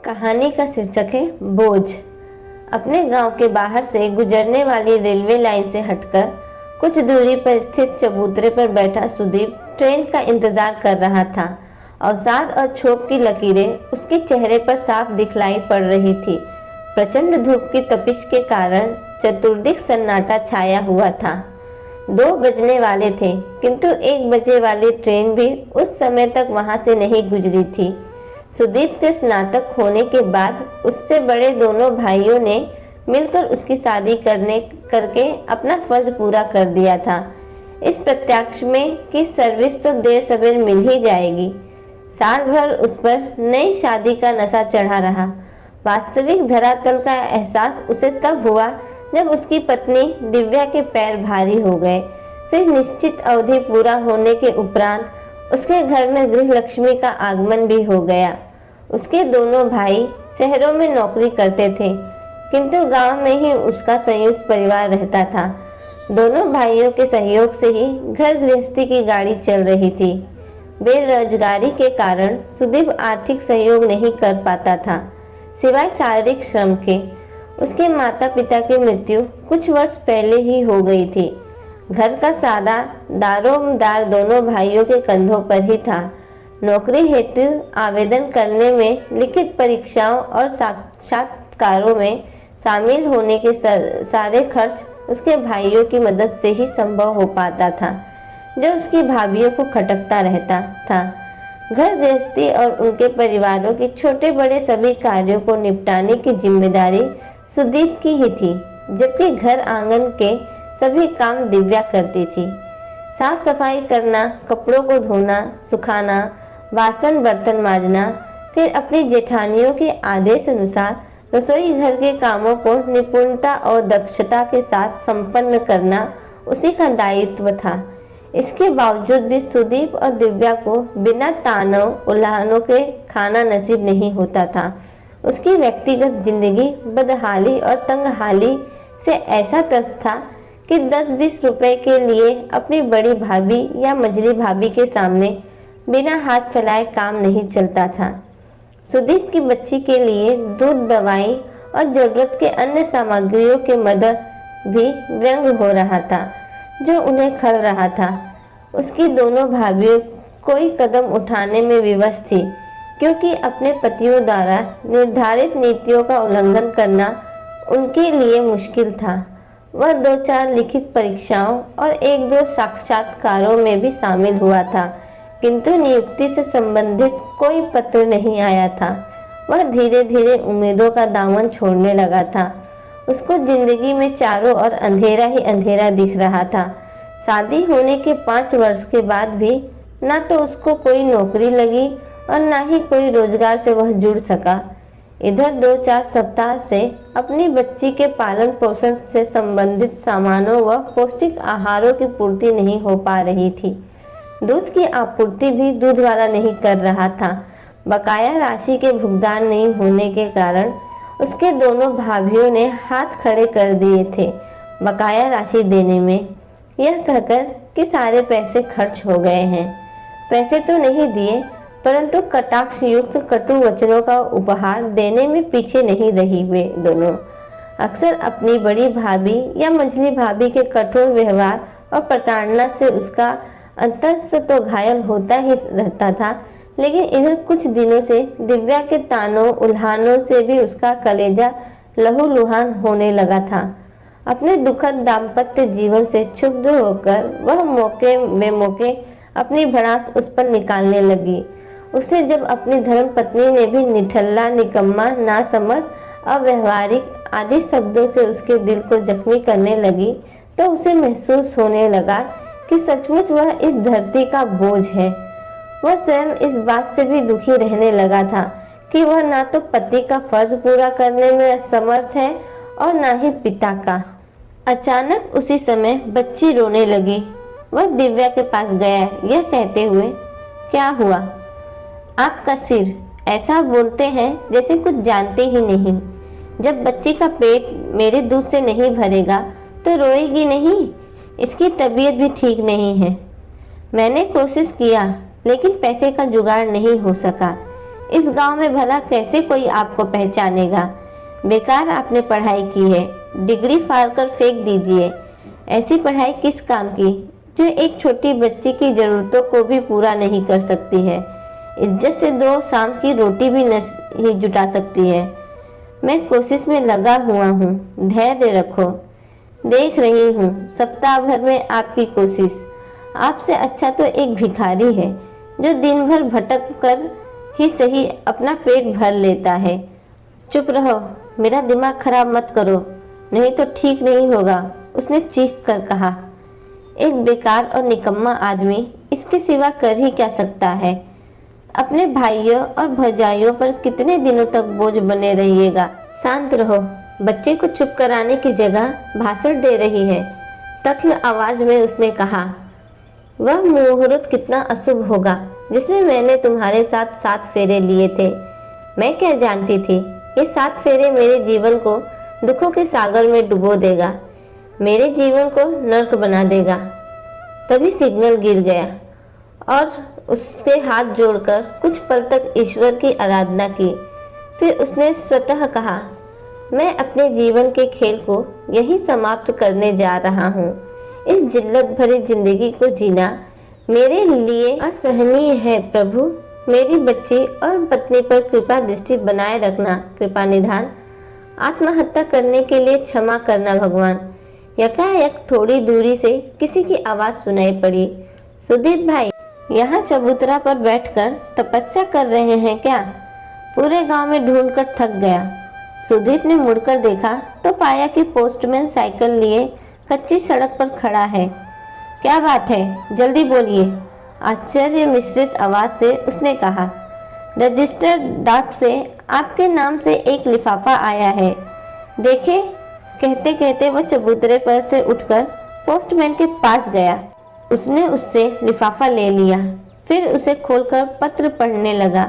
कहानी का शीर्षक है बोझ। अपने गांव के बाहर से गुजरने वाली रेलवे लाइन से हटकर कुछ दूरी पर स्थित चबूतरे पर बैठा सुदीप ट्रेन का इंतजार कर रहा था। अवसाद और क्षोभ की लकीरें उसके चेहरे पर साफ दिखलाई पड़ रही थी। प्रचंड धूप की तपिश के कारण चतुर्दिक सन्नाटा छाया हुआ था। 2 बजने वाले थे, किंतु 1 बजे वाली ट्रेन भी उस समय तक वहां से नहीं गुजरी थी। सुदीप के स्नातक होने के बाद उससे बड़े दोनों भाइयों ने मिलकर उसकी शादी करके अपना फर्ज पूरा कर दिया था, इस प्रत्याक्ष में कि सर्विस तो देर सवेर मिल ही जाएगी। साल भर उस पर नई शादी का नशा चढ़ा रहा। वास्तविक धरातल का एहसास उसे तब हुआ जब उसकी पत्नी दिव्या के पैर भारी हो गए। फिर निश्चित अवधि पूरा होने के उपरांत उसके घर में गृह लक्ष्मी का आगमन भी हो गया। उसके दोनों भाई शहरों में नौकरी करते थे, किंतु गांव में ही उसका संयुक्त परिवार रहता था। दोनों भाइयों के सहयोग से ही घर गृहस्थी की गाड़ी चल रही थी। बेरोजगारी के कारण सुदीप आर्थिक सहयोग नहीं कर पाता था, सिवाय शारीरिक श्रम के। उसके माता पिता की मृत्यु कुछ वर्ष पहले ही हो गई थी। घर का सादा दारोमदार दोनों भाइयों के कंधों पर ही था। नौकरी हेतु आवेदन करने में, लिखित परीक्षाओं और साक्षात्कारों में शामिल होने के सारे खर्च उसके भाइयों की मदद से ही संभव हो पाता था, जो उसकी भाभीयों को खटकता रहता था। घर गृहस्थी और उनके परिवारों के छोटे बड़े सभी कार्यों को निपटाने की जिम्मेदारी सुदीप की ही थी, जबकि घर आंगन के सभी काम दिव्या करती थी। साफ सफाई करना, कपड़ों को धोना, सुखाना, बासन बर्तन मांजना, फिर अपनी जेठानियों के आदेश अनुसार रसोई घर के कामों को निपुणता और दक्षता के साथ संपन्न करना उसी का दायित्व था। इसके बावजूद भी सुदीप और दिव्या को बिना तानों उल्हानों के खाना नसीब नहीं होता था। उसकी व्यक्तिगत जिंदगी बदहाली और तंगहाली से ऐसा त्रस्त था कि 10-20 रुपए के लिए अपनी बड़ी भाभी या मझली भाभी के सामने बिना हाथ फैलाए काम नहीं चलता था। सुदीप की बच्ची के लिए दूध, दवाई और जरूरत के अन्य सामग्रियों के मदद भी व्यंग हो रहा था, जो उन्हें खल रहा था। उसकी दोनों भाभियों कोई कदम उठाने में विवश थी, क्योंकि अपने पतियों द्वारा निर्धारित नीतियों का उल्लंघन करना उनके लिए मुश्किल था। वह 2-4 लिखित परीक्षाओं और 1-2 साक्षात्कारों में भी शामिल हुआ था, किंतु नियुक्ति से संबंधित कोई पत्र नहीं आया था। वह धीरे धीरे उम्मीदों का दामन छोड़ने लगा था। उसको जिंदगी में चारों ओर अंधेरा ही अंधेरा दिख रहा था। शादी होने के 5 वर्ष के बाद भी ना तो उसको कोई नौकरी लगी और ना ही कोई रोजगार से वह जुड़ सका। इधर 2-4 सप्ताह से अपनी बच्ची के पालन पोषण से संबंधित सामानों व पौष्टिक आहारों की पूर्ति नहीं हो पा रही थी। दूध की आपूर्ति भी दूध वाला नहीं कर रहा था। बकाया राशि के भुगतान नहीं होने के कारण उसके दोनों भाभियों ने हाथ खड़े कर दिए थे बकाया राशि देने में, यह कहकर कि सारे पैसे खर्च हो गए हैं। पैसे तो नहीं दिए, परंतु कटाक्ष युक्त कटु वचनों का उपहार देने में पीछे नहीं रही। वे दोनों अक्सर अपनी बड़ी भाभी या मझली भाभी के कठोर व्यवहार और प्रताड़ना से उसका अंतस तो घायल होता ही रहता था, लेकिन इधर कुछ दिनों से दिव्या के तानों उल्हानों से भी उसका कलेजा लहूलुहान होने लगा था। अपने दुखद दाम्पत्य जीवन से क्षुब्ध होकर वह मौके बेमौके अपनी भड़ास उस पर निकालने लगी। उसे जब अपनी धर्म पत्नी ने भी निठल्ला, निकम्मा, नासमझ, अव्यवहारिक आदि शब्दों से उसके दिल को जख्मी करने लगी, तो उसे महसूस होने लगा कि सचमुच वह इस धरती का बोझ है। वह स्वयं इस बात से भी दुखी रहने लगा था कि वह ना तो पति का फर्ज पूरा करने में असमर्थ है और ना ही पिता का। अचानक उसी समय बच्ची रोने लगी। वह दिव्या के पास गया, यह कहते हुए, क्या हुआ? आपका सिर ऐसा बोलते हैं जैसे कुछ जानते ही नहीं। जब बच्ची का पेट मेरे दूध से नहीं भरेगा तो रोएगी नहीं। इसकी तबीयत भी ठीक नहीं है। मैंने कोशिश किया, लेकिन पैसे का जुगाड़ नहीं हो सका। इस गांव में भला कैसे कोई आपको पहचानेगा। बेकार आपने पढ़ाई की है, डिग्री फाड़ कर फेंक दीजिए। ऐसी पढ़ाई किस काम की जो एक छोटी बच्ची की ज़रूरतों को भी पूरा नहीं कर सकती है, इज्जत से 2 शाम की रोटी भी नहीं जुटा सकती है। मैं कोशिश में लगा हुआ हूँ, धैर्य रखो। देख रही हूँ सप्ताह भर में आपकी कोशिश। आपसे अच्छा तो एक भिखारी है जो दिन भर भटक कर ही सही अपना पेट भर लेता है। चुप रहो, मेरा दिमाग खराब मत करो, नहीं तो ठीक नहीं होगा, उसने चीख कर कहा। एक बेकार और निकम्मा आदमी इसके सिवा कर ही क्या सकता है। अपने भाइयों और भौजाइयों पर कितने दिनों तक बोझ बने रहिएगा। शांत रहो। बच्चे को चुप कराने की जगह भाषण दे रही है। तख्ल आवाज में उसने कहा, वह मुहूर्त कितना अशुभ होगा जिसमें मैंने तुम्हारे साथ 7 फेरे लिए थे। मैं क्या जानती थी ये 7 फेरे मेरे जीवन को दुखों के सागर में डुबो देगा, मेरे जीवन को नर्क बना देगा। तभी सिग्नल गिर गया और उसके हाथ जोड़कर कुछ पल तक ईश्वर की आराधना की। फिर उसने स्वतः कहा, मैं अपने जीवन के खेल को यही समाप्त करने जा रहा हूँ। इस जिल्लत भरी जिंदगी को जीना मेरे लिए असहनीय है। प्रभु, मेरी बच्ची और पत्नी पर कृपा दृष्टि बनाए रखना। कृपा निधान। आत्महत्या करने के लिए क्षमा करना भगवान। यकायक थोड़ी दूरी से किसी की आवाज़ सुनाई पड़ी। सुदीप भाई, यहाँ चबूतरा पर बैठकर तपस्या कर रहे हैं क्या? पूरे गांव में ढूंढकर थक गया। सुदीप ने मुड़कर देखा तो पाया कि पोस्टमैन साइकिल लिए कच्ची सड़क पर खड़ा है। क्या बात है, जल्दी बोलिए, आश्चर्य मिश्रित आवाज से उसने कहा। रजिस्टर्ड डाक से आपके नाम से एक लिफाफा आया है, देखे। कहते कहते वह चबूतरे पर से उठकर पोस्टमैन के पास गया। उसने उससे लिफाफा ले लिया, फिर उसे खोलकर पत्र पढ़ने लगा।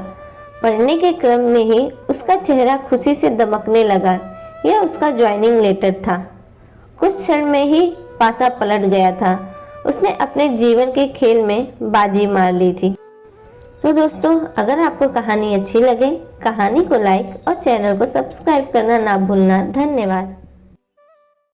पढ़ने के क्रम में ही उसका चेहरा खुशी से दमकने लगा। यह उसका ज्वाइनिंग लेटर था। कुछ क्षण में ही पासा पलट गया था। उसने अपने जीवन के खेल में बाजी मार ली थी। तो दोस्तों, अगर आपको कहानी अच्छी लगे, कहानी को लाइक और चैनल को सब्सक्राइब करना ना भूलना। धन्यवाद।